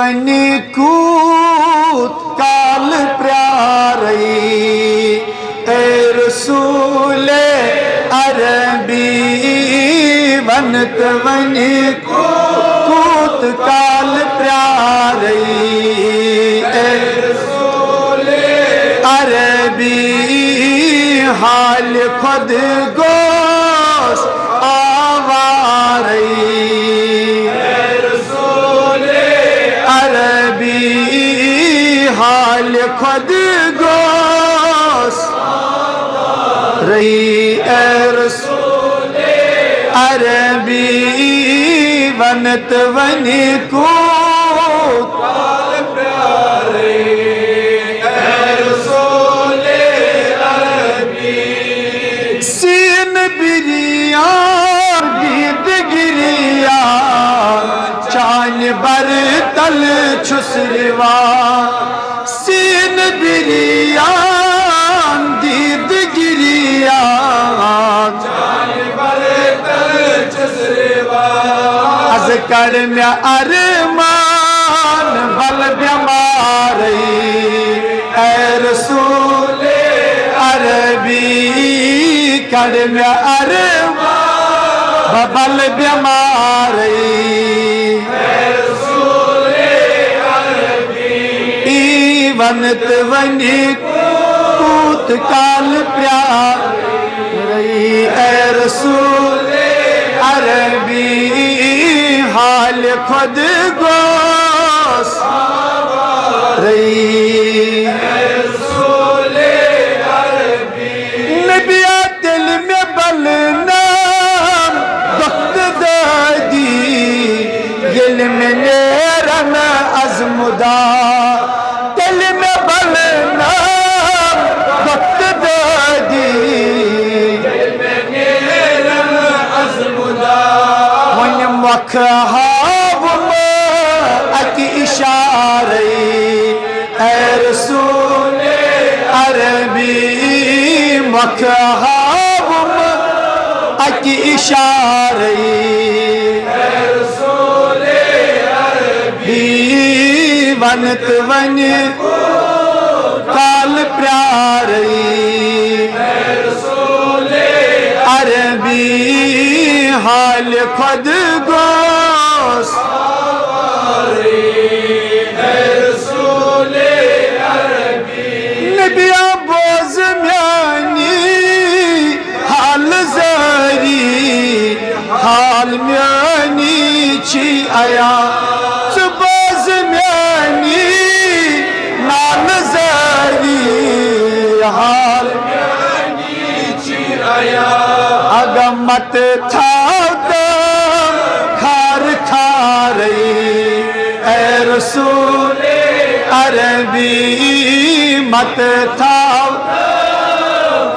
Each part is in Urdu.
ونی کوت کال پیاری اے رسول عربی ونت ونی کوت کال پیاری اے رسول عربی حال خود گوش آواری حال خود گوش رہی اے رسول عربی ونت ونی کوت کال پیاری اے رسول عربی سین بریان دید گریان چان بر تل چھس روان سین بریان دید گریان چان بر تل چھس روان از کرمیا ارمان بل بیماری اے رسول عربی کرمیا ارمان بل بیماری ونت ونی کوت کال پیاری اے رسول عربی حال خود گوش رہی اے رسول عربی نبیہ دل میں بلنام دخت دادی علم نیرن عزم دا وکھاوم اکی اشارے اے رسول عربی وکھاوم اکی اشارے اے رسول عربی ونت ونی کال پیاری اے رسول عربی حال خود گوش اے رسول عربی نبیہ بوز میانی حال زاری حال میانی چی آیا بوز میانی نال زاری حال میانی چی آیا اگمت تھا اے رسول عربی مت تھاو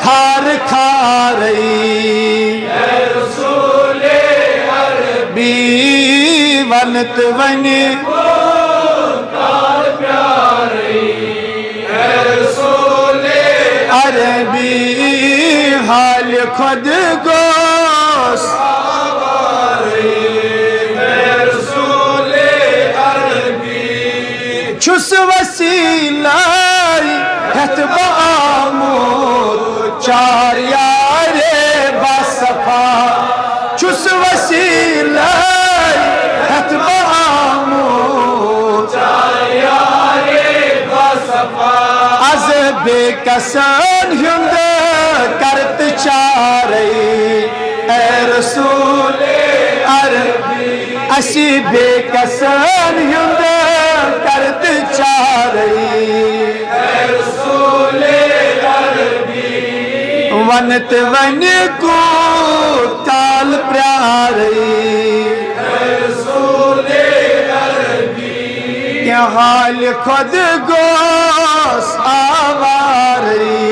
کھار کھاری اے رسول عربی ونت ونی کال پیاری اے رسول عربی حال خود گوش چھس وسیلائی ہت بآمود چار یارے باصفا چھس وسیلائی ہت بآمود چار یارے باصفا از بے کسان ہند کرت چارے اے رسول عربی اسی بے کسان ہند کرت چاری اے رسول عربی ونت ونی کوت کال پیاری اے رسول عربی کیا حال خود گوش آواری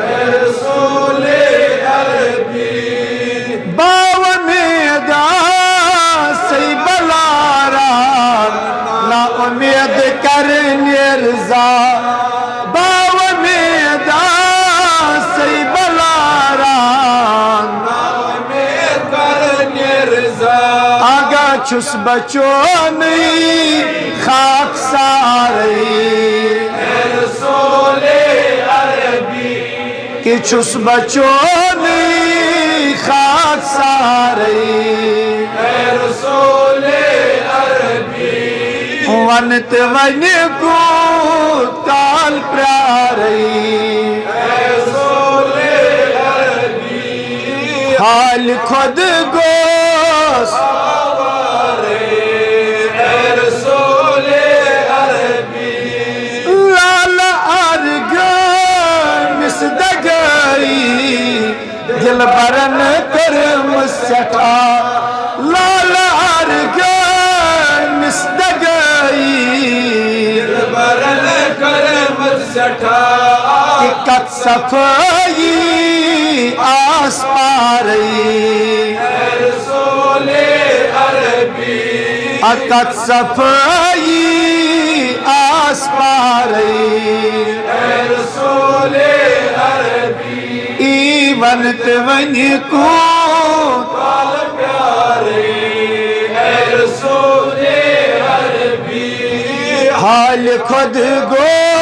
اے رسول عربی باو میدان سی بلاران نا امید کر نرزا باو میدان سی بلاران نا امید کر نرزا آگا چھس بچونی خاک ساری رسول عربی کہ چھس بچونی خاک ساری رسول عربی ونت ون کو کال پیاری رسول عربی حال خود گوس رسول عربی لال ارگ مصدگئی دل برن کرم سٹھا لال ارگ مصدگئی برن کرم سٹھا کہ کت صفائی آس پاری رسول عربی اکت صفائی آس پاری رسول عربی ایونت ونی کو کال پیارے رسول عربی حال خود گو